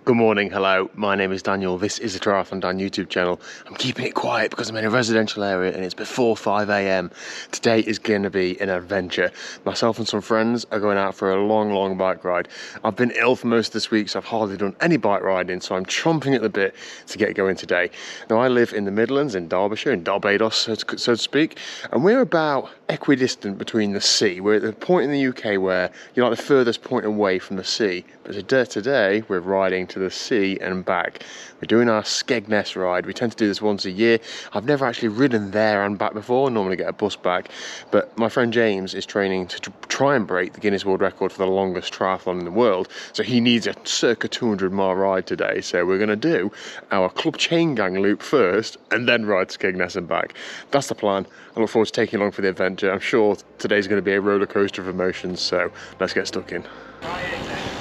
Good morning, hello, my name is Daniel, this is the TriathlonDan YouTube channel. I'm keeping it quiet because I'm in a residential area and it's before 5 AM. Today is going to be an adventure. Myself and some friends are going out for a long bike ride. I've been ill for most of this week, so I've hardly done any bike riding, so I'm chomping at the bit to get going today. Now I live in the Midlands, in Derbyshire, in Barbados, so to speak, and we're about equidistant between the sea. We're at the point in the UK where you're like the furthest point away from the sea, but today we're riding to the sea and back. We're doing our Skegness ride. We tend to do this once a year. I've never actually ridden there and back before. I normally get a bus back, but my friend James is training to try and break the Guinness World Record for the longest triathlon in the world, so he needs a circa 200-mile ride today. So we're going to do our club chain gang loop first and then ride Skegness and back. That's the plan. I look forward to taking you along for the adventure. I'm sure today's going to be a roller coaster of emotions, so let's get stuck in.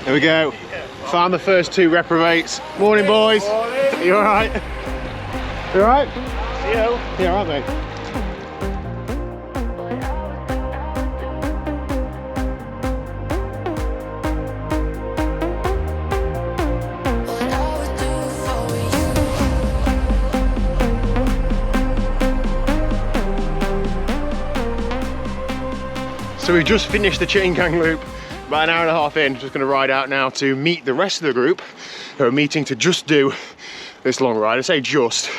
There we go. Found the first two reprobates. Morning, boys. Morning. You all right? You all right? You? Yeah, all right, mate. So we've just finished the chain gang loop, about an hour and a half in. Just going to ride out now to meet the rest of the group who are meeting to just do this long ride. I say just,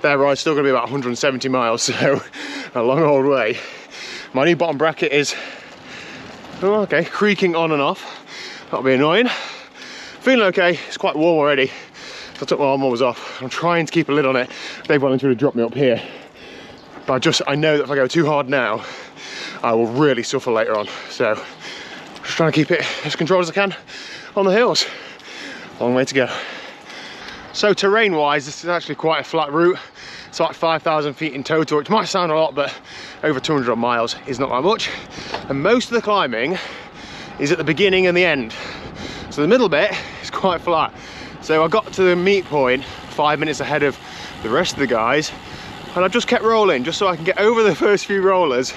their ride's still going to be about 170 miles, so a long old way. My new bottom bracket is, oh, okay, creaking on and off. That'll be annoying. Feeling okay, it's quite warm already. So I took my armors off. I'm trying to keep a lid on it. They've volunteered to drop me up here. But I know that if I go too hard now, I will really suffer later on. So just trying to keep it as controlled as I can on the hills. Long way to go. So terrain wise, this is actually quite a flat route. It's like 5,000 feet in total, which might sound a lot, but over 200 miles is not that much. And most of the climbing is at the beginning and the end. So the middle bit is quite flat. So I got to the meet point 5 minutes ahead of the rest of the guys, and I just kept rolling just so I can get over the first few rollers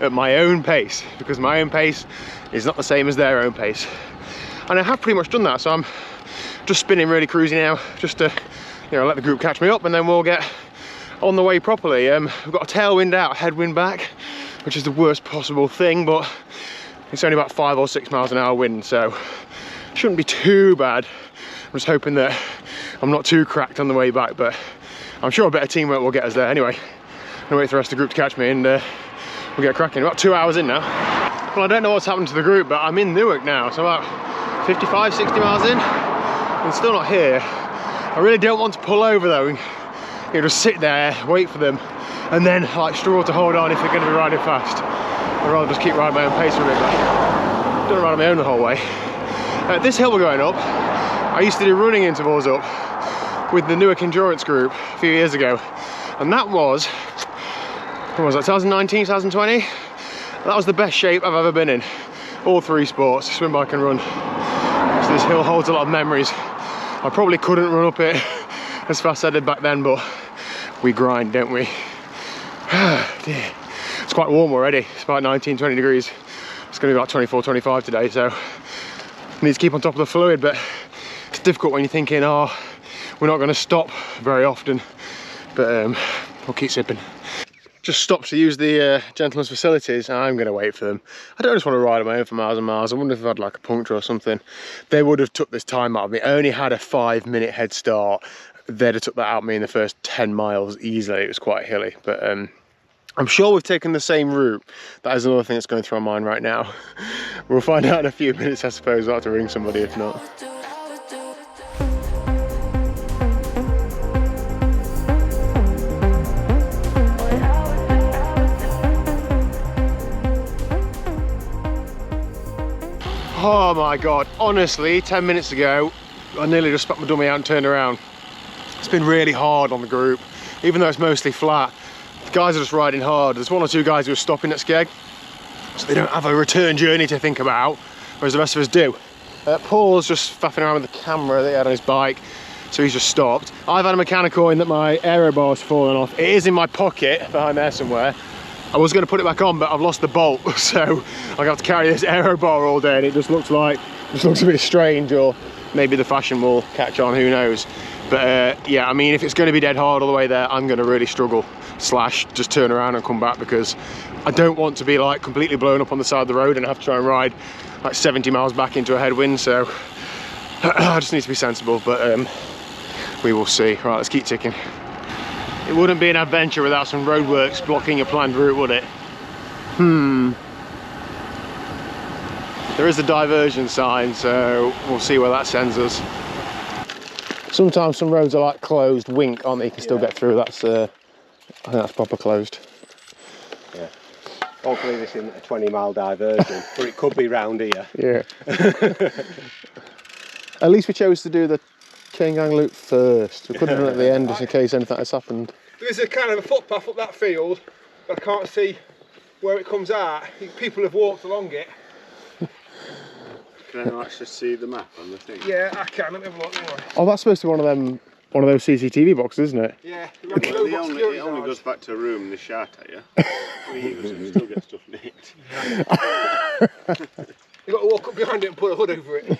at my own pace, because my own pace is not the same as their own pace. And I have pretty much done that, so I'm just spinning really cruisy now, just to, you know, let the group catch me up, and then we'll get on the way properly. We've got a tailwind out, headwind back, which is the worst possible thing, but it's only about 5 or 6 miles an hour wind, so shouldn't be too bad. I'm just hoping that I'm not too cracked on the way back, but I'm sure a bit of teamwork will get us there. Anyway, I'm gonna wait for the rest of the group to catch me, and we'll get cracking. About 2 hours in now. Well, I don't know what's happened to the group, but I'm in Newark now, so about 55, 60 miles in, and still not here. I really don't want to pull over though, and, you know, just sit there, wait for them, and then like struggle to hold on if they're going to be riding fast. I'd rather just keep riding my own pace for a bit, but I don't ride on my own the whole way. This hill we're going up, I used to do running intervals up with the Newark Endurance group a few years ago, and that was, what was that, 2019, 2020? That was the best shape I've ever been in. All three sports, swim, bike and run. So this hill holds a lot of memories. I probably couldn't run up it as fast as I did back then, but we grind, don't we? Dear. It's quite warm already. It's about 19, 20 degrees. It's gonna be about 24, 25 today, so I need to keep on top of the fluid, but it's difficult when you're thinking, oh, we're not gonna stop very often, but we'll keep sipping. Just stopped to use the gentleman's facilities. I'm going to wait for them. I don't just want to ride on my own for miles and miles. I wonder if I've had like a puncture or something. They would have took this time out of me. I only had a 5-minute head start. They'd have took that out of me in the first 10 miles easily. It was quite hilly, but I'm sure we've taken the same route. That is another thing that's going through my mind right now. We'll find out in a few minutes, I suppose. I'll have to ring somebody if not. Oh my god, honestly, 10 minutes ago, I nearly just spat my dummy out and turned around. It's been really hard on the group, even though it's mostly flat. The guys are just riding hard. There's 1 or 2 guys who are stopping at Skeg, so they don't have a return journey to think about, whereas the rest of us do. Paul's just faffing around with the camera that he had on his bike, so he's just stopped. I've had a mechanical in that my aero bar's fallen off. It is in my pocket behind there somewhere. I was going to put it back on, but I've lost the bolt, so I have to carry this aero bar all day, and it just looks a bit strange, or maybe the fashion will catch on, who knows. But yeah, I mean, if it's going to be dead hard all the way there, I'm going to really struggle / just turn around and come back, because I don't want to be like completely blown up on the side of the road and have to try and ride like 70 miles back into a headwind. So I just need to be sensible, but we will see. Right, let's keep ticking. It wouldn't be an adventure without some roadworks blocking a planned route, would it? There is a diversion sign, so we'll see where that sends us. Sometimes some roads are like closed, wink, aren't they? You can still get through. That's I think that's proper closed. Yeah. Hopefully this isn't a 20-mile diversion, but it could be round here. Yeah. At least we chose to do the chain gang loop first. We could have done it at the end just in case anything has happened. There's a kind of a footpath up that field, but I can't see where it comes out. People have walked along it. Can I actually see the map on the thing? Yeah, I can. Let me have a look. Oh, that's supposed to be one of those CCTV boxes, isn't it? Yeah. Well, it only goes back to a room in the shot at you. You still get stuff nicked. You've got to walk up behind it and put a hood over it.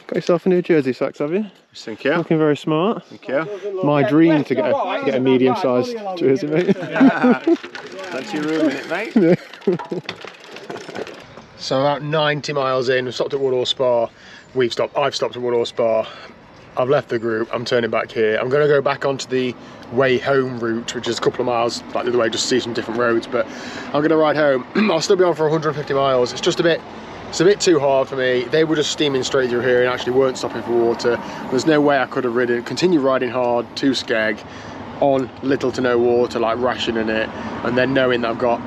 Got yourself a new jersey, Sax, have you? Thank you. Looking very smart. Thank you. My dream to get a medium-sized jersey, mate. Plenty of room in it, mate. Yeah. So about 90 miles in, we've stopped at Woodall Spa. I've stopped at Woodall Spa. I've left the group, I'm turning back here. I'm going to go back onto the way home route, which is a couple of miles back the other way, just to see some different roads, but I'm going to ride home. I'll still be on for 150 miles. It's a bit too hard for me. They were just steaming straight through here and actually weren't stopping for water. There's no way I could have continue riding hard to Skeg on little to no water, like rationing it, and then knowing that I've got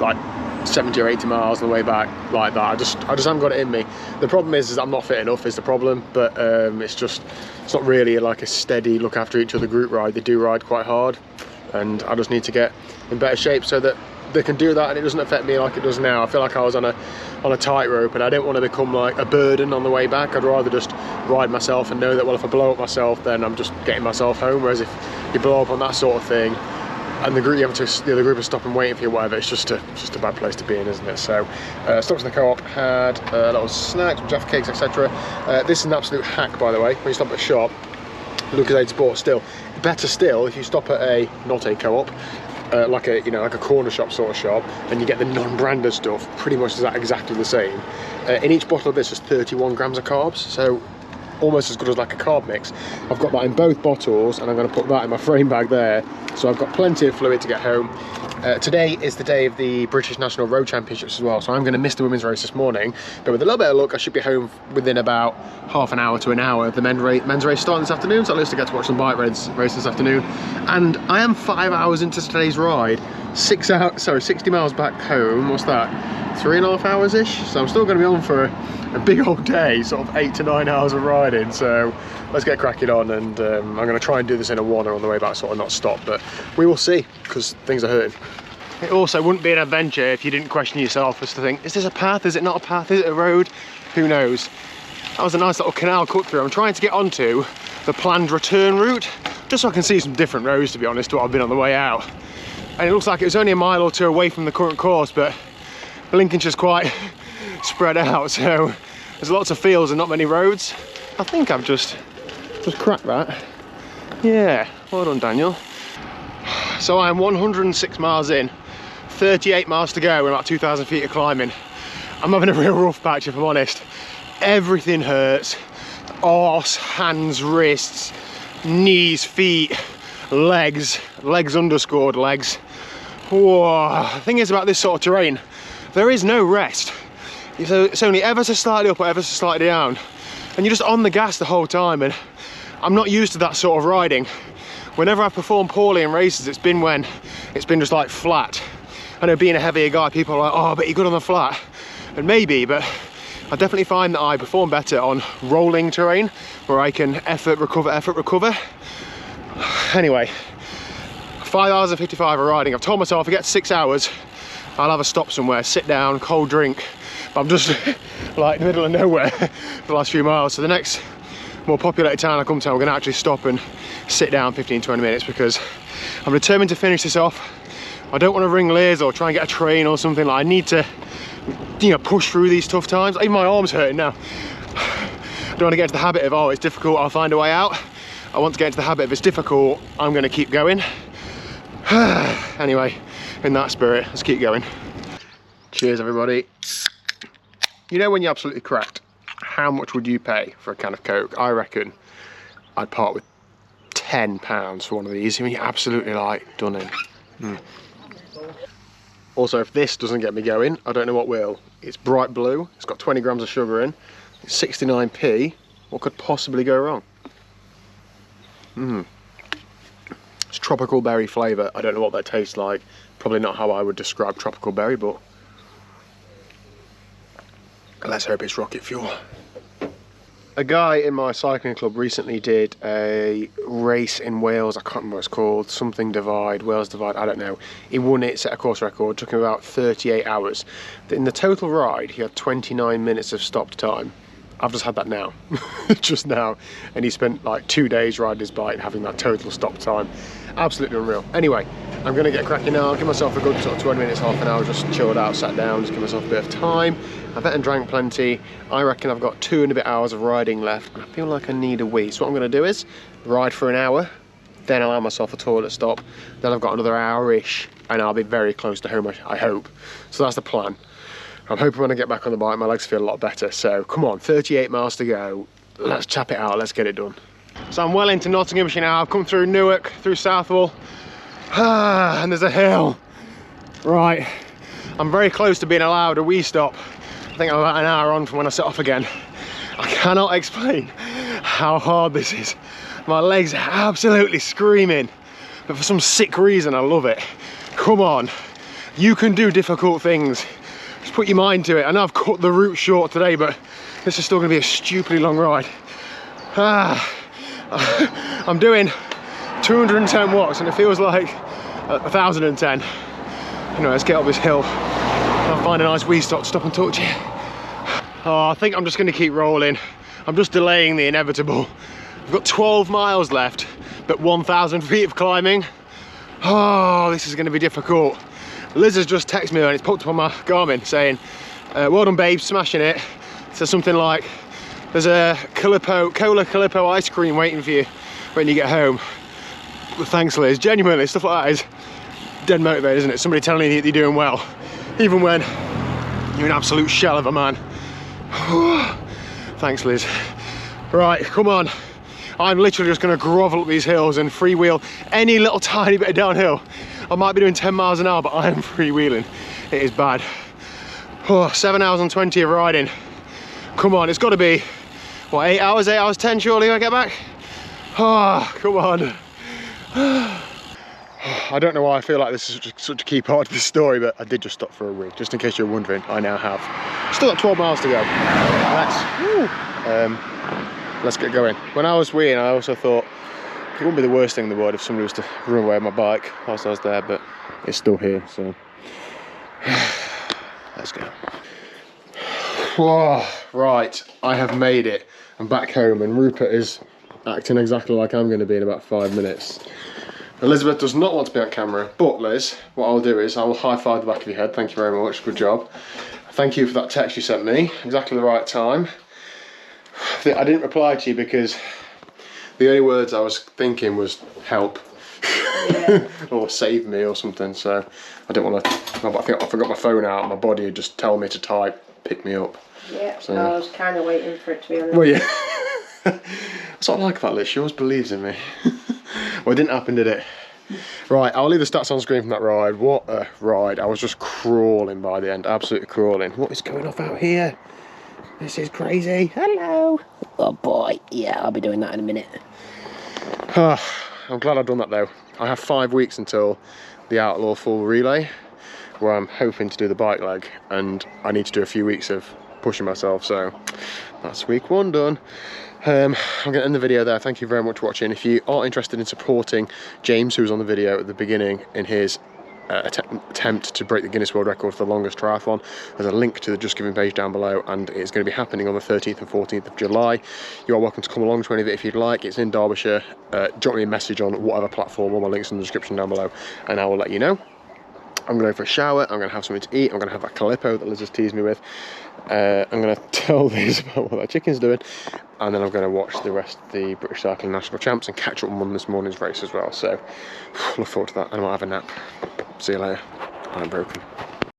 like 70 or 80 miles on the way back like that. I just haven't got it in me. The problem is I'm not fit enough is the problem, but it's not really like a steady look after each other group ride. They do ride quite hard, and I just need to get in better shape so that they can do that and it doesn't affect me like it does now. I feel like I was on a tightrope, and I don't want to become like a burden on the way back. I'd rather just ride myself and know that, well, if I blow up myself, then I'm just getting myself home. Whereas if you blow up on that sort of thing, and the other group is stopping waiting for you, whatever, it's just a bad place to be in, isn't it? So stopped in the co-op, had a lot of snacks, Jaffa cakes, etc. This is an absolute hack, by the way. When you stop at a shop, Lucozade Sport, still better still if you stop at not a co-op, like a corner shop sort of shop, and you get the non-branded stuff. Pretty much exactly the same. In each bottle of this is 31 grams of carbs, so almost as good as like a carb mix. I've got that in both bottles, and I'm going to put that in my frame bag there, so I've got plenty of fluid to get home. Today is the day of the British National Road Championships as well, so I'm going to miss the women's race this morning, but with a little bit of luck I should be home within about half an hour to an hour of the men's race starting this afternoon, so at least I get to watch some bike race this afternoon. And I am 5 hours into today's ride, 60 miles back home. What's that, 3.5 hours ish? So I'm still going to be on for a big old day, sort of 8 to 9 hours of riding. So let's get cracking on, and I'm going to try and do this in a one on the way back, sort of not stop, but we will see, because things are hurting. It also wouldn't be an adventure if you didn't question yourself as to think, is this a path, is it not a path, is it a road, who knows. That was a nice little canal cut through. I'm trying to get onto the planned return route, just so I can see some different roads, to be honest, to what I've been on the way out. And it looks like it was only a mile or two away from the current course, but Lincolnshire's quite spread out, so there's lots of fields and not many roads. I think I've just cracked that. Yeah, well done, Daniel. So I'm 106 miles in, 38 miles to go, and about 2,000 feet of climbing. I'm having a real rough patch, if I'm honest. Everything hurts. Arse, hands, wrists, knees, feet, legs underscored legs. Whoa. The thing is about this sort of terrain, there is no rest. It's only ever so slightly up or ever so slightly down, and you're just on the gas the whole time, and I'm not used to that sort of riding. Whenever I've performed poorly in races, it's been when it's been just like flat. I know, being a heavier guy, people are like, oh, but you're good on the flat. And maybe, but I definitely find that I perform better on rolling terrain, where I can effort, recover. Anyway, 5 hours and 55 of riding. I've told myself if I get 6 hours, I'll have a stop somewhere, sit down, cold drink. But I'm just like in the middle of nowhere for the last few miles. So the next more populated town I come to, I'm going to actually stop and sit down 15-20 minutes, because I'm determined to finish this off. I don't want to ring Liz or try and get a train or something. Like, I need to, push through these tough times. Even my arm's hurting now. don't want to get into the habit of, oh, it's difficult, I'll find a way out. I want to get into the habit of, it's difficult, I'm going to keep going. Anyway, in that spirit, let's keep going. Cheers, everybody. You know when you're absolutely cracked, how much would you pay for a can of Coke? I reckon I'd part with £10 for one of these. I mean, you're absolutely like done in. Also, if this doesn't get me going, I don't know what will. It's bright blue, it's got 20 grams of sugar in, it's 69p. What could possibly go wrong? It's tropical berry flavour. I don't know what that tastes like. Probably not how I would describe tropical berry, but let's hope it's rocket fuel. A guy in my cycling club recently did a race in Wales. I can't remember what it's called. Something Divide, Wales Divide, I don't know. He won it, set a course record, took him about 38 hours. In the total ride, he had 29 minutes of stopped time. I've just had that now, just now. And he spent like 2 days riding his bike, having that total stop time. Absolutely unreal. Anyway, I'm gonna get cracking now. I'll give myself a good sort of 20 minutes, half an hour, just chilled out, sat down, just give myself a bit of time. I've eaten and drank plenty. I reckon I've got 2 and a bit hours of riding left, and I feel like I need a wee. So what I'm gonna do is ride for an hour, then allow myself a toilet stop, then I've got another hour-ish, and I'll be very close to home, I hope. So that's the plan. I'm hoping when I get back on the bike, my legs feel a lot better. So come on, 38 miles to go. Let's chap it out, let's get it done. So I'm well into Nottinghamshire now. I've come through Newark, through Southwell, and there's a hill. Right, I'm very close to being allowed a wee stop. I think I'm about an hour on from when I set off again. I cannot explain how hard this is. My legs are absolutely screaming, but for some sick reason, I love it. Come on, you can do difficult things. Just put your mind to it. I know I've cut the route short today, but this is still gonna be a stupidly long ride. I'm doing 210 watts and it feels like 1,010. Anyway, let's get up this hill. I'll find a nice wee stop and talk to you. Oh, I think I'm just gonna keep rolling. I'm just delaying the inevitable. I've got 12 miles left, but 1,000 feet of climbing. Oh, this is gonna be difficult. Liz has just texted me and it's popped up on my Garmin saying, well done babe, smashing it. It says something like, there's a Cola Calippo ice cream waiting for you when you get home. Well, thanks Liz, genuinely, stuff like that is dead motivated, isn't it? Somebody telling you that you're doing well, even when you're an absolute shell of a man. Thanks Liz. Right, come on. I'm literally just gonna grovel up these hills and freewheel any little tiny bit of downhill. I might be doing 10 miles an hour, but I am freewheeling. It is bad. Oh, 7 hours and 20 of riding. Come on, it's gotta be, what, 8 hours 10 surely when I get back? Oh, come on. I don't know why I feel like this is such a key part of this story, but I did just stop for a wee, just in case you're wondering. I now have. Still got 12 miles to go. Let's get going. When I was weeing, I also thought it wouldn't be the worst thing in the world if somebody was to run away with my bike whilst I was there, but it's still here, so let's go. Whoa, right, I have made it. I'm back home and Rupert is acting exactly like I'm going to be in about 5 minutes. Elizabeth does not want to be on camera, but Liz, what I'll do is I will high five the back of your head. Thank you very much, good job. Thank you for that text you sent me, exactly the right time. I didn't reply to you because the only words I was thinking was help. Yeah. Or save me or something, so I didn't want to. I think I forgot my phone out, my body would just tell me to type, pick me up. Yeah, so I was kind of waiting for it to be honest. Well, yeah. That's what I like about Liz, she always believes in me. Well, it didn't happen, did it? Right, I'll leave the stats on screen from that ride. What a ride. I was just crawling by the end, absolutely crawling. What is going off out here? This is crazy. Hello. Oh boy, yeah, I'll be doing that in a minute. I'm glad I've done that though. I have 5 weeks until the Outlaw full relay, where I'm hoping to do the bike leg, and I need to do a few weeks of pushing myself, so that's week 1 done. I'm going to end the video there. Thank you very much for watching. If you are interested in supporting James, who was on the video at the beginning in his attempt to break the Guinness World Record for the longest triathlon, there's a link to the Just Giving page down below, and it's going to be happening on the 13th and 14th of July. You are welcome to come along to any of it if you'd like. It's in Derbyshire. Drop me a message on whatever platform, all my links in the description down below, and I will let you know. I'm going to go for a shower, I'm going to have something to eat, I'm going to have that Calippo that Liz has teased me with. I'm going to tell Liz about what that chicken's doing, and then I'm going to watch the rest of the British Cycling National Champs and catch up on this morning's race as well. So look forward to that, and I might have a nap. See you later. I'm broken.